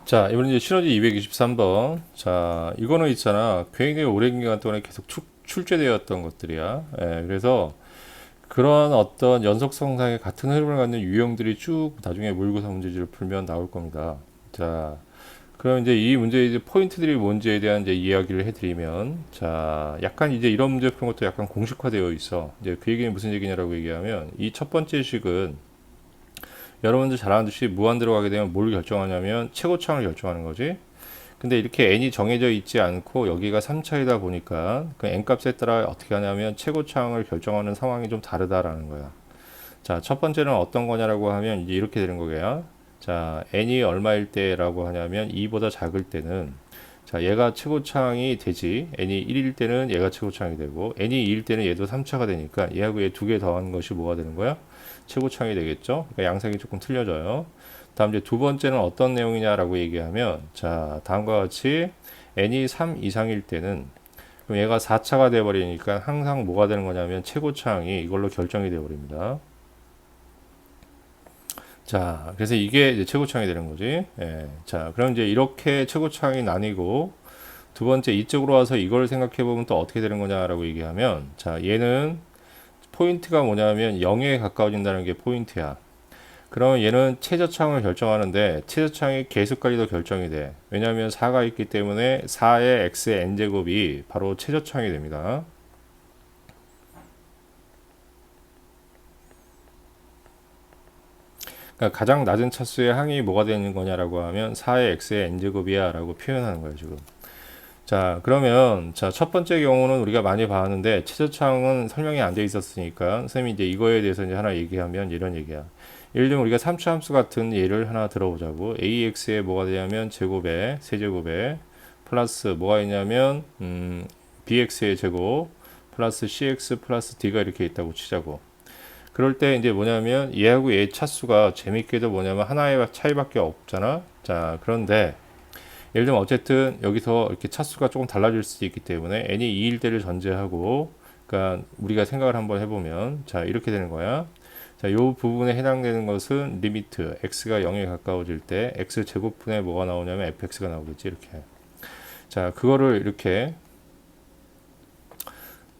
자, 이번에 이제 시너지 223번. 자, 이거는 있잖아. 굉장히 오랜 기간 동안에 계속 출제되었던 것들이야. 예, 그래서 그런 어떤 연속성상의 같은 흐름을 갖는 유형들이 쭉 나중에 모의고사 문제지를 풀면 나올 겁니다. 자, 그럼 이제 이 문제의 이제 포인트들이 뭔지에 대한 이제 이야기를 해드리면, 자, 약간 이제 이런 문제 푸는 것도 약간 공식화되어 있어. 이제 그 얘기는 무슨 얘기냐라고 얘기하면, 이 첫 번째 식은 여러분들 잘 아는 듯이 무한 들어가게 되면 뭘 결정하냐면 최고차항을 결정하는 거지. 근데 이렇게 n이 정해져 있지 않고 여기가 3차이다 보니까 그 n 값에 따라 어떻게 하냐면 최고차항을 결정하는 상황이 좀 다르다라는 거야. 자, 첫 번째는 어떤 거냐라고 하면 이제 이렇게 되는 거고요. 자, n이 얼마일 때라고 하냐면 2보다 작을 때는 자, 얘가 최고차항이 되지. n이 1일 때는 얘가 최고차항이 되고 n이 2일 때는 얘도 3차가 되니까 얘하고 얘 두 개 더한 것이 뭐가 되는 거야? 최고차항이 되겠죠. 그러니까 양상이 조금 틀려져요. 다음 이제 두 번째는 어떤 내용이냐라고 얘기하면 자, 다음과 같이 n이 3 이상일 때는 그럼 얘가 4차가 돼 버리니까 항상 뭐가 되는 거냐면 최고차항이 이걸로 결정이 돼 버립니다. 자, 그래서 이게 이제 최고차항이 되는 거지. 예. 자, 그럼 이제 이렇게 최고차항이 나뉘고 두 번째 이쪽으로 와서 이걸 생각해 보면 또 어떻게 되는 거냐라고 얘기하면 자, 얘는 포인트가 뭐냐면 0에 가까워진다는 게 포인트야. 그러면 얘는 최저차항을 결정하는데 최저차항이 계수까지도 결정이 돼. 왜냐하면 4가 있기 때문에 4의 x의 n제곱이 바로 최저차항이 됩니다. 그러니까 가장 낮은 차수의 항이 뭐가 되는 거냐라고 하면 4의 x의 n제곱이야 라고 표현하는 거예요 지금. 자, 그러면 자, 첫 번째 경우는 우리가 많이 봤는데 최저차항은 설명이 안 돼 있었으니까 선생님이 이제 이거에 대해서 이제 하나 얘기하면 이런 얘기야. 예를 들면 우리가 삼차함수 같은 예를 하나 들어보자고. ax에 뭐가 되냐면 제곱에 세제곱에 플러스 뭐가 있냐면 bx의 제곱 플러스 cx 플러스 d가 이렇게 있다고 치자고. 그럴 때 이제 뭐냐면 얘하고 얘 차수가 재밌게도 뭐냐면 하나의 차이밖에 없잖아. 자, 그런데 예를 들면 어쨌든 여기서 이렇게 차수가 조금 달라질 수 있기 때문에 n이 2일 때를 전제하고 그러니까 우리가 생각을 한번 해보면 자, 이렇게 되는 거야. 자, 요 부분에 해당되는 것은 리미트 x가 0에 가까워질 때 x 제곱분에 뭐가 나오냐면 fx가 나오겠지 이렇게. 자, 그거를 이렇게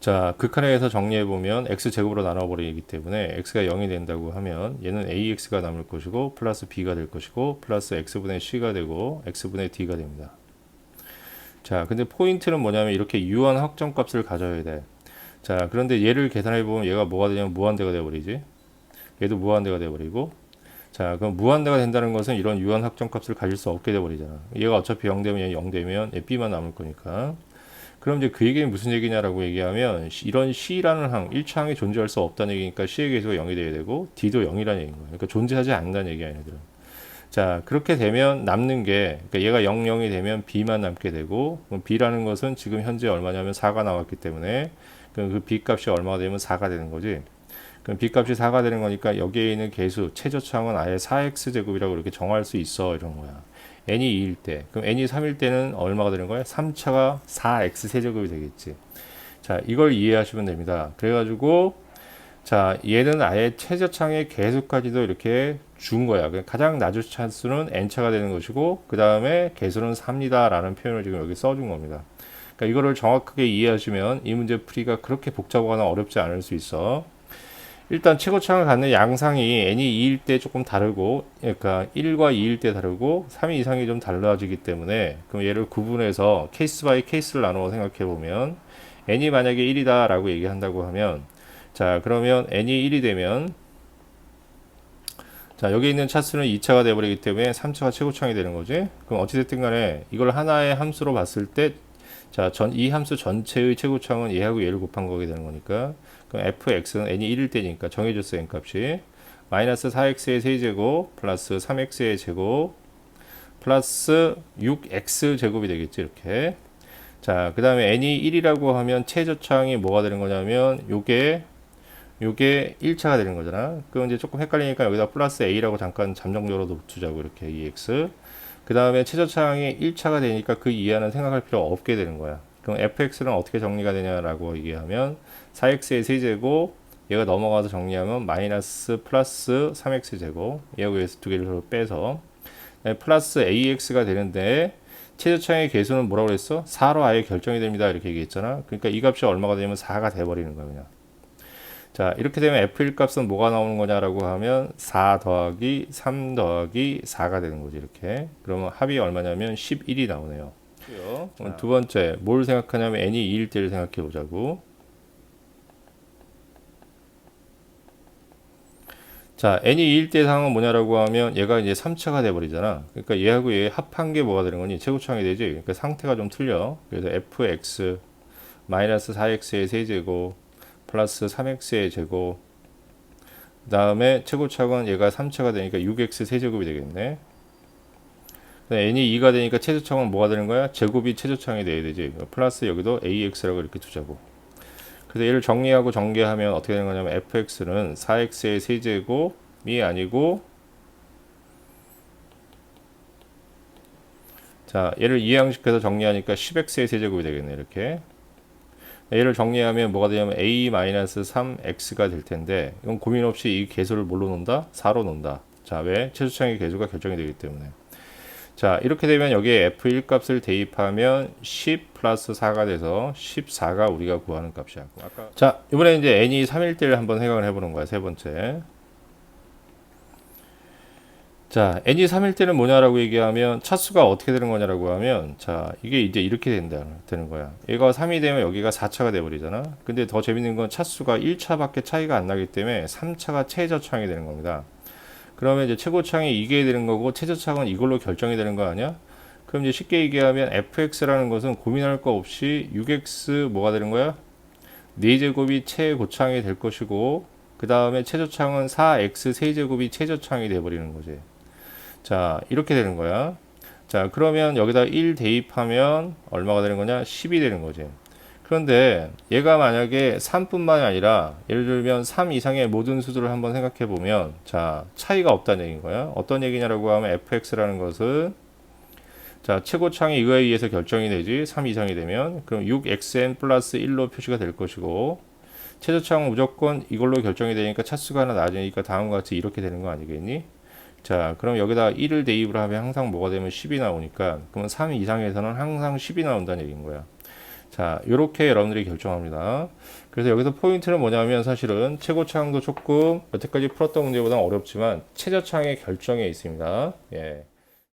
자, 극한에서 정리해보면 x제곱으로 나눠버리기 때문에 x가 0이 된다고 하면 얘는 ax가 남을 것이고 플러스 b가 될 것이고 플러스 x분의 c가 되고 x분의 d가 됩니다. 자, 근데 포인트는 뭐냐면 이렇게 유한 확정값을 가져야 돼. 자, 그런데 얘를 계산해보면 얘가 뭐가 되냐면 무한대가 되어버리지. 얘도 무한대가 되어버리고 자, 그럼 무한대가 된다는 것은 이런 유한 확정값을 가질 수 없게 되어버리잖아. 얘가 어차피 0 되면 얘 0 되면 얘 b만 남을 거니까. 그럼 이제 그 얘기는 무슨 얘기냐라고 얘기하면 이런 C라는 항, 1차항이 존재할 수 없다는 얘기니까 C의 계수가 0이 돼야 되고 D도 0이라는 얘기인 거예요. 그러니까 존재하지 않는다는 얘기야, 얘네들은. 자, 그렇게 되면 남는 게 그러니까 얘가 0, 0이 되면 B만 남게 되고 그럼 B라는 것은 지금 현재 얼마냐면 4가 나왔기 때문에 그럼 그 B 값이 얼마가 되면 4가 되는 거지. 그럼 B 값이 4가 되는 거니까 여기에 있는 계수 최저차항은 아예 4x제곱이라고 이렇게 정할 수 있어 이런 거야. n이 2일 때 그럼 n이 3일 때는 얼마가 되는 거야? 3차가 4x 세제곱이 되겠지. 자, 이걸 이해하시면 됩니다. 그래가지고 자, 얘는 아예 최저차항의 계수까지도 이렇게 준 거야. 가장 낮은 차수는 n차가 되는 것이고 그 다음에 계수는 3이다 라는 표현을 지금 여기 써준 겁니다. 그러니까 이거를 정확하게 이해하시면 이 문제 풀이가 그렇게 복잡하거나 어렵지 않을 수 있어. 일단 최고차항을 갖는 양상이 n이 2일 때 조금 다르고 그러니까 1과 2일 때 다르고 3 이상이 좀 달라지기 때문에 그럼 얘를 구분해서 케이스 바이 케이스를 나누어 생각해 보면 n이 만약에 1이다 라고 얘기한다고 하면 자, 그러면 n이 1이 되면 자, 여기 있는 차수는 2차가 되어버리기 때문에 3차가 최고차항이 되는 거지. 그럼 어찌됐든 간에 이걸 하나의 함수로 봤을 때 자, 이 함수 전체의 최고차항은 얘하고 얘를 곱한 거게 되는 거니까 그럼 fx는 n이 1일 때니까 정해졌어 n값이 마이너스 4x의 세제곱 플러스 3x의 제곱 플러스 6x 제곱이 되겠지 이렇게. 자, 그 다음에 n이 1이라고 하면 최저차항이 뭐가 되는 거냐면 요게 1차가 되는 거잖아. 그럼 이제 조금 헷갈리니까 여기다 플러스 a라고 잠깐 잠정적으로 두자고 이렇게 2x. 그 다음에 최저차항이 1차가 되니까 그 이하는 생각할 필요 없게 되는 거야. 그럼 fx는 어떻게 정리가 되냐라고 얘기하면 4x의 세제곱 얘가 넘어가서 정리하면 마이너스 플러스 3x 제곱 얘하고 얘서 두 개를 서로 빼서 플러스 AX가 되는데 최저창의 개수는 뭐라고 그랬어? 4로 아예 결정이 됩니다. 이렇게 얘기했잖아. 그러니까 이 값이 얼마가 되면 4가 돼버리는 거야 그냥. 자, 이렇게 되면 F1 값은 뭐가 나오는 거냐라고 하면 4 더하기 3 더하기 4가 되는 거지 이렇게. 그러면 합이 얼마냐면 11이 나오네요. 두 번째, 뭘 생각하냐면 n이 2일 때를 생각해 보자고. 자, n이 2일 때 상황은 뭐냐라고 하면 얘가 이제 3차가 돼버리잖아. 그러니까 얘하고 얘 합한 게 뭐가 되는 거니? 최고창이 되지. 그러니까 상태가 좀 틀려. 그래서 fx 마이너스 4x의 세제곱 플러스 3x의 제곱 그 다음에 최고창은 얘가 3차가 되니까 6x 세제곱이 되겠네. n이 2가 되니까 최저창은 뭐가 되는 거야? 제곱이 최저창이 돼야 되지. 플러스 여기도 ax라고 이렇게 두자고. 그래서 얘를 정리하고 전개하면 어떻게 되는 거냐면 fx는 4x의 세제곱이 아니고, 자 얘를 이해양식해서 정리하니까 10x의 세제곱이 되겠네 이렇게. 얘를 정리하면 뭐가 되냐면 a-3x가 될 텐데, 이건 고민 없이 이 개수를 뭘로 놓는다? 4로 놓는다. 자, 왜? 최소창의 개수가 결정이 되기 때문에. 자, 이렇게 되면 여기에 f1 값을 대입하면 10 플러스 4가 돼서 14가 우리가 구하는 값이야. 자, 이번에 이제 n이 3일 때를 한번 생각을 해보는 거야. 세 번째. 자, n이 3일 때는 뭐냐라고 얘기하면 차수가 어떻게 되는 거냐라고 하면, 자, 이게 이제 이렇게 되는 거야. 얘가 3이 되면 여기가 4차가 돼버리잖아. 근데 더 재밌는 건 차수가 1차밖에 차이가 안 나기 때문에 3차가 최저창이 되는 겁니다. 그러면 이제 최고창이 이게 되는 거고 최저창은 이걸로 결정이 되는 거 아니야? 그럼 이제 쉽게 얘기하면 fx라는 것은 고민할 거 없이 6x 뭐가 되는 거야? 4제곱이 최고창이 될 것이고, 그 다음에 최저창은 4x 세제곱이 최저창이 돼버리는 거지. 자, 이렇게 되는 거야. 자, 그러면 여기다 1 대입하면 얼마가 되는 거냐? 10이 되는 거지. 그런데 얘가 만약에 3뿐만이 아니라 예를 들면 3 이상의 모든 수들을 한번 생각해 보면, 자, 차이가 없다는 얘기인 거야. 어떤 얘기냐라고 하면 fx라는 것은, 자, 최고창이 이거에 의해서 결정이 되지. 3 이상이 되면 그럼 6xn 플러스 1로 표시가 될 것이고, 최저창은 무조건 이걸로 결정이 되니까 차수가 하나 낮으니까 다음과 같이 이렇게 되는 거 아니겠니? 자, 그럼 여기다 1을 대입을 하면 항상 뭐가 되면 10이 나오니까, 그러면 3 이상에서는 항상 10이 나온다는 얘기인 거야. 자, 요렇게 여러분들이 결정합니다. 그래서 여기서 포인트는 뭐냐면 사실은 최고창도 조금 여태까지 풀었던 문제보다 어렵지만 최저창의 결정에 있습니다. 예.